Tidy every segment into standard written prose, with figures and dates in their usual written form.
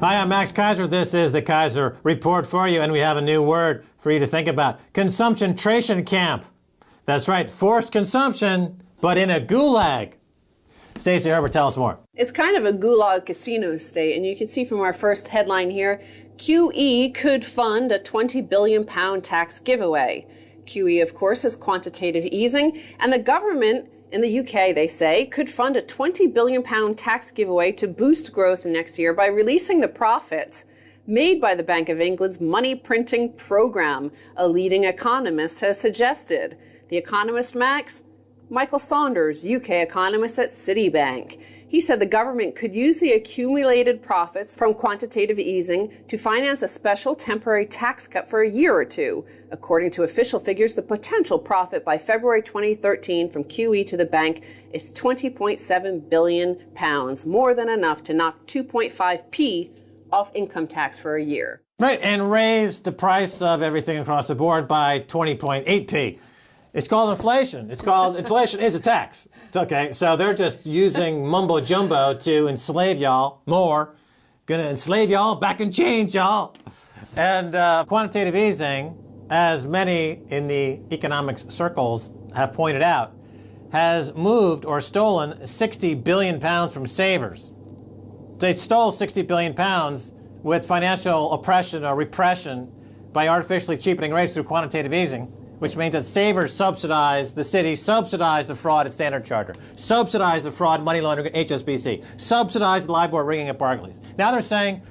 Hi, I'm Max Keiser. This is the Keiser Report for you, and we have a new word for you to think about. Consumption-tration camp. That's right, forced consumption, but in a gulag. Stacy Herbert, tell us more. It's kind of a gulag casino state, and you can see from our first headline here, QE could fund a £20 billion tax giveaway. QE, of course, is quantitative easing, and the government in the UK, they say, could fund a £20 billion tax giveaway to boost growth next year by releasing the profits made by the Bank of England's money printing program, a leading economist has suggested. The economist, Max? Michael Saunders, UK economist at Citibank. He said the government could use the accumulated profits from quantitative easing to finance a special temporary tax cut for a year or two. According to official figures, the potential profit by February 2013 from QE to the bank is £20.7 billion, more than enough to knock 2.5p off income tax for a year. Right, and raise the price of everything across the board by 20.8p. It's called inflation. It's called inflation is a tax. It's okay. So they're just using mumbo jumbo to enslave y'all more. Gonna enslave y'all back in chains, y'all. And quantitative easing, as many in the economics circles have pointed out, has moved or stolen £60 billion from savers. They stole £60 billion with financial oppression or repression by artificially cheapening rates through quantitative easing, which means that savers subsidize the city, subsidize the fraud at Standard Chartered, subsidize the fraud, money laundering at HSBC, subsidize the LIBOR rigging at Barclays. Now they're saying,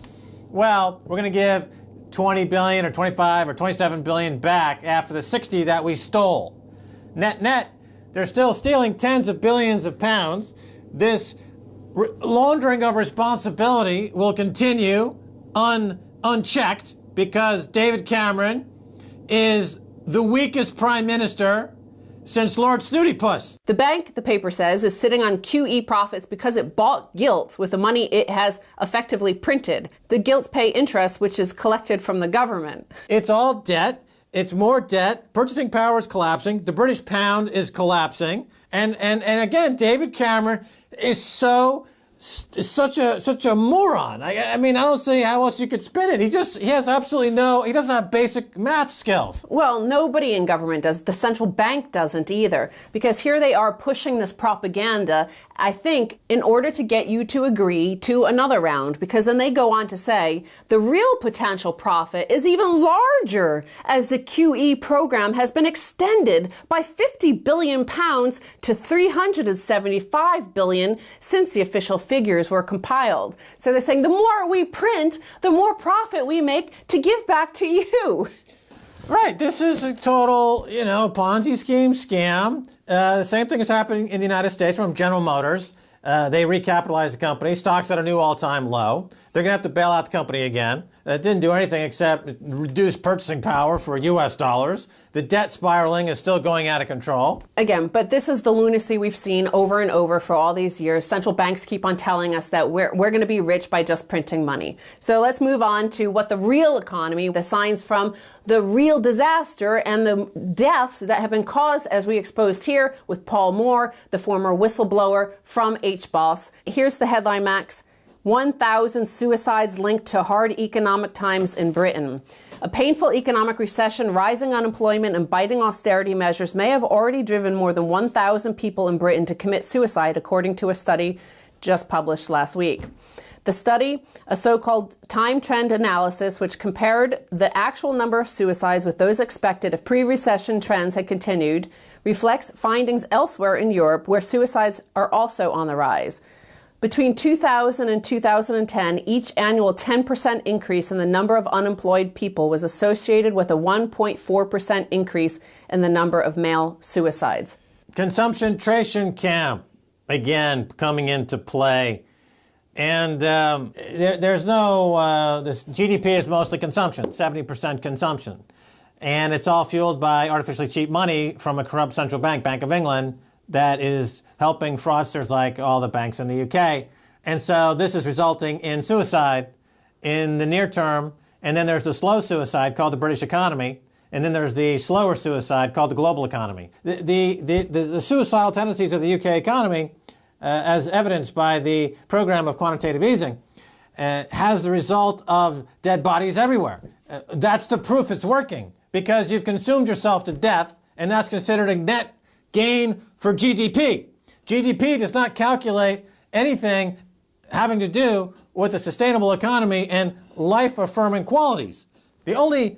well, we're going to give 20 billion or 25 or 27 billion back after the 60 that we stole. Net, net, they're still stealing tens of billions of pounds. This laundering of responsibility will continue unchecked because David Cameron is the weakest prime minister since Lord Snootypuss. The bank, the paper says, is sitting on QE profits because it bought gilts with the money it has effectively printed. The gilts pay interest, which is collected from the government. It's all debt. It's more debt. Purchasing power is collapsing. The British pound is collapsing. And again, David Cameron is such a moron. I mean, I don't see how else you could spin it. He has absolutely he doesn't have basic math skills. Well, nobody in government does. The central bank doesn't either, because here they are pushing this propaganda, I think, in order to get you to agree to another round, because then they go on to say the real potential profit is even larger as the QE program has been extended by £50 billion to £375 billion since the official figures were compiled. So they're saying the more we print, the more profit we make to give back to you. Right. This is a total, Ponzi scheme, scam. The same thing is happening in the United States from General Motors. They recapitalized the company. Stock's at a new all-time low. They're going to have to bail out the company again. That didn't do anything except reduce purchasing power for U.S. dollars. The debt spiraling is still going out of control. Again, but this is the lunacy we've seen over and over for all these years. Central banks keep on telling us that we're going to be rich by just printing money. So let's move on to what the real economy, the signs from the real disaster and the deaths that have been caused, as we exposed here with Paul Moore, the former whistleblower from HBOS. Here's the headline, Max. 1,000 suicides linked to hard economic times in Britain. A painful economic recession, rising unemployment, and biting austerity measures may have already driven more than 1,000 people in Britain to commit suicide, according to a study just published last week. The study, a so-called time trend analysis, which compared the actual number of suicides with those expected if pre-recession trends had continued, reflects findings elsewhere in Europe where suicides are also on the rise. Between 2000 and 2010, each annual 10% increase in the number of unemployed people was associated with a 1.4% increase in the number of male suicides. Consumption-tration camp, again, coming into play. And there's no, this GDP is mostly consumption, 70% consumption. And it's all fueled by artificially cheap money from a corrupt central bank, Bank of England, that is helping fraudsters like all the banks in the UK. And so this is resulting in suicide in the near term. And then there's the slow suicide called the British economy. And then there's the slower suicide called the global economy. The suicidal tendencies of the UK economy, as evidenced by the program of quantitative easing, has the result of dead bodies everywhere. That's the proof it's working, because you've consumed yourself to death, and that's considered a net gain for GDP. GDP does not calculate anything having to do with a sustainable economy and life-affirming qualities. The only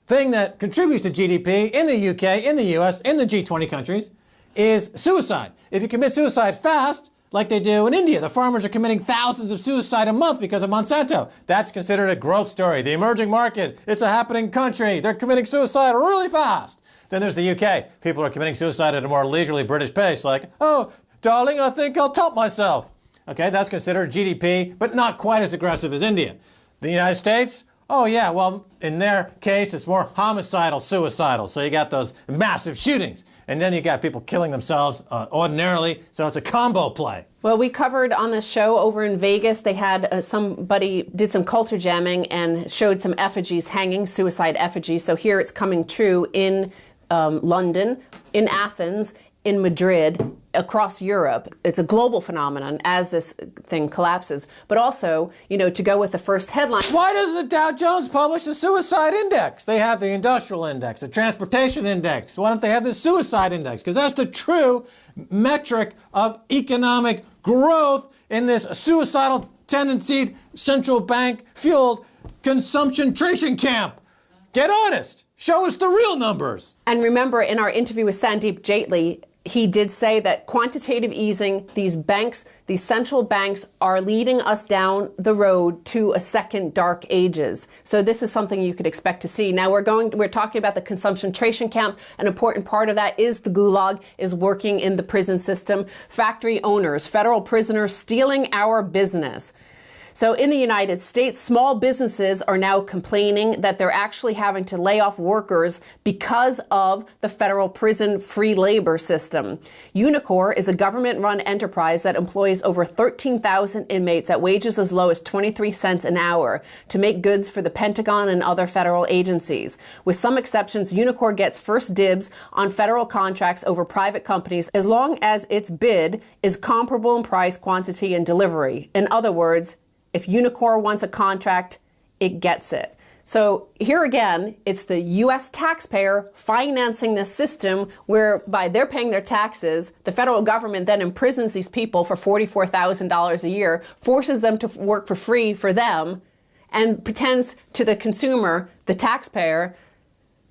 thing that contributes to GDP in the UK, in the US, in the G20 countries is suicide. If you commit suicide fast, like they do in India, the farmers are committing thousands of suicide a month because of Monsanto. That's considered a growth story. The emerging market, it's a happening country. They're committing suicide really fast. Then there's the UK. People are committing suicide at a more leisurely British pace, like, oh, darling, I think I'll top myself. Okay, that's considered GDP, but not quite as aggressive as India. The United States, oh yeah, well, in their case, it's more homicidal, suicidal. So you got those massive shootings. And then you got people killing themselves ordinarily. So it's a combo play. Well, we covered on this show over in Vegas, they had somebody did some culture jamming and showed some effigies hanging, suicide effigies. So here it's coming true in London, in Athens, in Madrid, across Europe. It's a global phenomenon as this thing collapses. But also, you know, to go with the first headline. Why doesn't the Dow Jones publish the suicide index? They have the industrial index, the transportation index. Why don't they have the suicide index? Because that's the true metric of economic growth in this suicidal tendency, central bank fueled consumption-tration camp. Get honest. Show us the real numbers. And remember, in our interview with Sandeep Jaitley, he did say that quantitative easing, these banks, these central banks are leading us down the road to a second dark ages. So this is something you could expect to see. Now we're talking about the consumption-tration camp. An important part of that is the gulag is working in the prison system. Factory owners, federal prisoners stealing our business. So in the United States, small businesses are now complaining that they're actually having to lay off workers because of the federal prison free labor system. Unicor is a government-run enterprise that employs over 13,000 inmates at wages as low as 23 cents an hour to make goods for the Pentagon and other federal agencies. With some exceptions, Unicor gets first dibs on federal contracts over private companies as long as its bid is comparable in price, quantity, and delivery. In other words, if Unicor wants a contract, it gets it. So here again, it's the U.S. taxpayer financing this system whereby they're paying their taxes. The federal government then imprisons these people for $44,000 a year, forces them to work for free for them, and pretends to the consumer, the taxpayer,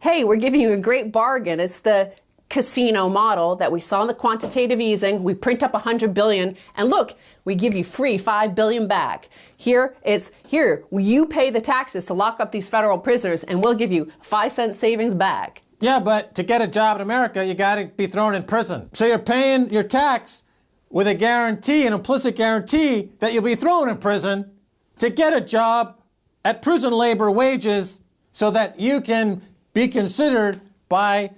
hey, we're giving you a great bargain. It's the casino model that we saw in the quantitative easing. We print up $100 billion, and look, we give you free $5 billion back. Here, you pay the taxes to lock up these federal prisoners, and we'll give you 5-cent savings back. Yeah, but to get a job in America, you got to be thrown in prison. So you're paying your tax with a guarantee, an implicit guarantee that you'll be thrown in prison to get a job at prison labor wages so that you can be considered by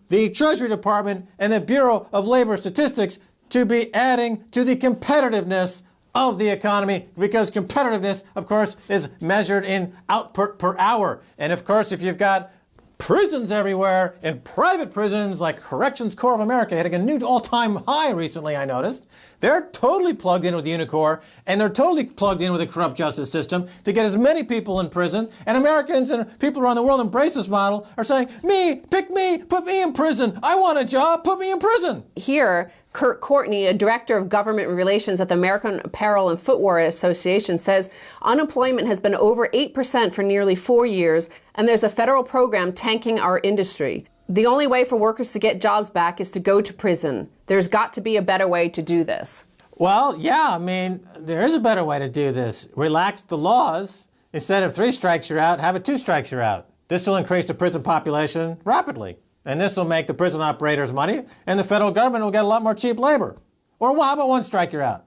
the Treasury Department and the Bureau of Labor Statistics to be adding to the competitiveness of the economy, because competitiveness, of course, is measured in output per hour. And of course, if you've got prisons everywhere, and private prisons like Corrections Corps of America hitting a new all-time high recently, I noticed, they're totally plugged in with Unicor, and they're totally plugged in with the corrupt justice system to get as many people in prison. And Americans and people around the world embrace this model, are saying, me, pick me, put me in prison. I want a job, put me in prison. Here, Kurt Courtney, a director of government relations at the American Apparel and Footwear Association, says unemployment has been over 8% for nearly 4 years, and there's a federal program tanking our industry. The only way for workers to get jobs back is to go to prison. There's got to be a better way to do this. Well, yeah, I mean, there is a better way to do this. Relax the laws. Instead of 3 strikes you're out, have it 2 strikes you're out. This will increase the prison population rapidly. And this will make the prison operators money, and the federal government will get a lot more cheap labor. Or well, how about 1 strike you're out?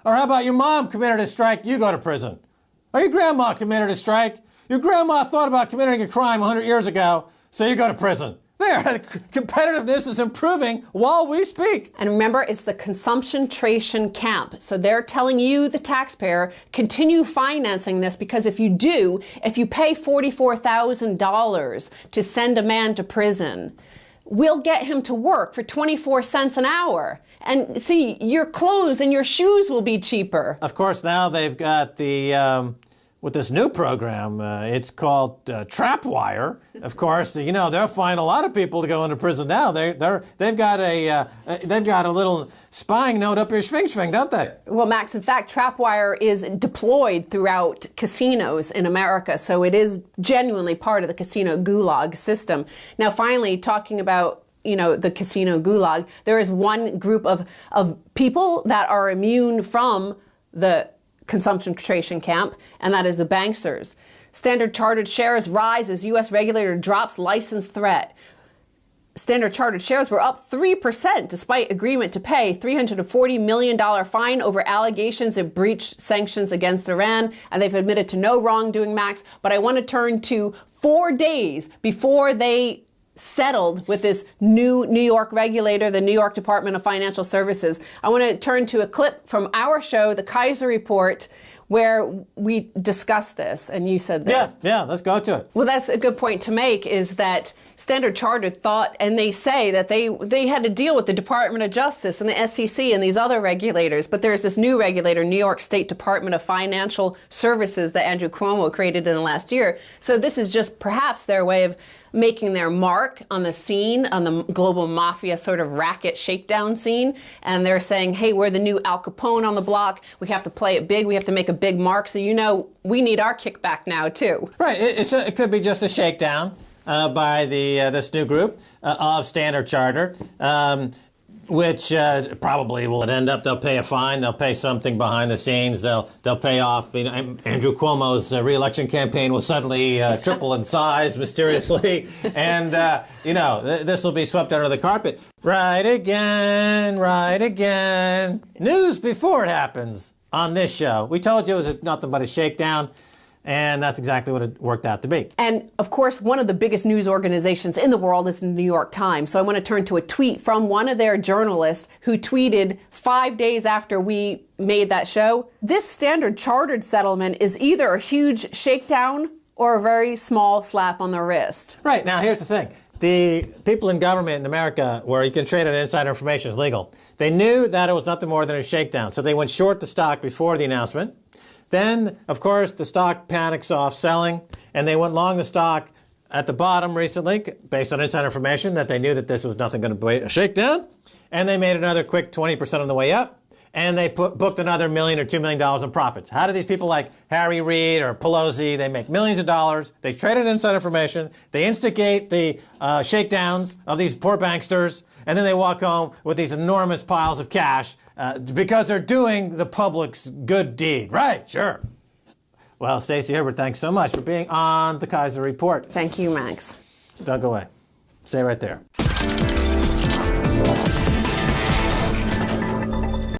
Or how about your mom committed a strike, you go to prison? Or your grandma committed a strike, your grandma thought about committing a crime 100 years ago, so you go to prison. There, competitiveness is improving while we speak. And remember, it's the consumption-tration camp. So they're telling you, the taxpayer, continue financing this, because if you do, if you pay $44,000 to send a man to prison, we'll get him to work for 24 cents an hour. And see, your clothes and your shoes will be cheaper. Of course, now they've got the with this new program. It's called Trapwire. Of course, they'll find a lot of people to go into prison now. They've got a little spying note up your schwing, don't they? Well, Max, in fact, Trapwire is deployed throughout casinos in America, so it is genuinely part of the casino gulag system. Now, finally, talking about the casino gulag, there is one group of people that are immune from the consumption-tration camp, and that is the banksters. Standard Chartered shares rise as U.S. regulator drops license threat. Standard Chartered shares were up 3% despite agreement to pay $340 million fine over allegations it breached sanctions against Iran, and they've admitted to no wrongdoing, Max. But I want to turn to 4 days before they settled with this new New York regulator, the New York Department of Financial Services. I want to turn to a clip from our show, the Keiser Report, where we discussed this, and you said this. Yeah, let's go to it. Well, that's a good point to make, is that Standard Chartered thought, and they say that they had to deal with the Department of Justice and the SEC and these other regulators, but there's this new regulator, New York State Department of Financial Services, that Andrew Cuomo created in the last year. So this is just perhaps their way of making their mark on the scene, on the global mafia sort of racket shakedown scene. And they're saying, hey, we're the new Al Capone on the block. We have to play it big. We have to make a big mark. So, we need our kickback now, too. Right. It could be just a shakedown by this new group of Standard Chartered, which probably will end up, they'll pay a fine, they'll pay something behind the scenes, they'll pay off. Andrew Cuomo's re-election campaign will suddenly triple in size mysteriously, and this will be swept under the carpet. Right again, right again. News before it happens on this show. We told you it was nothing but a shakedown. And that's exactly what it worked out to be. And of course, one of the biggest news organizations in the world is the New York Times. So I want to turn to a tweet from one of their journalists who tweeted 5 days after we made that show. This Standard Chartered settlement is either a huge shakedown or a very small slap on the wrist. Right. Now, here's the thing. The people in government in America, where you can trade on insider information is legal, they knew that it was nothing more than a shakedown. So they went short the stock before the announcement. Then, of course, the stock panics off selling, and they went long the stock at the bottom recently, based on insider information, that they knew that this was nothing going to be a shakedown, and they made another quick 20% on the way up, and they booked another $1 million or $2 million in profits. How do these people like Harry Reid or Pelosi, they make millions of dollars, they traded inside information, they instigate the shakedowns of these poor banksters, and then they walk home with these enormous piles of cash because they're doing the public's good deed. Right, sure. Well, Stacy Herbert, thanks so much for being on the Keiser Report. Thank you, Max. Don't go away. Stay right there.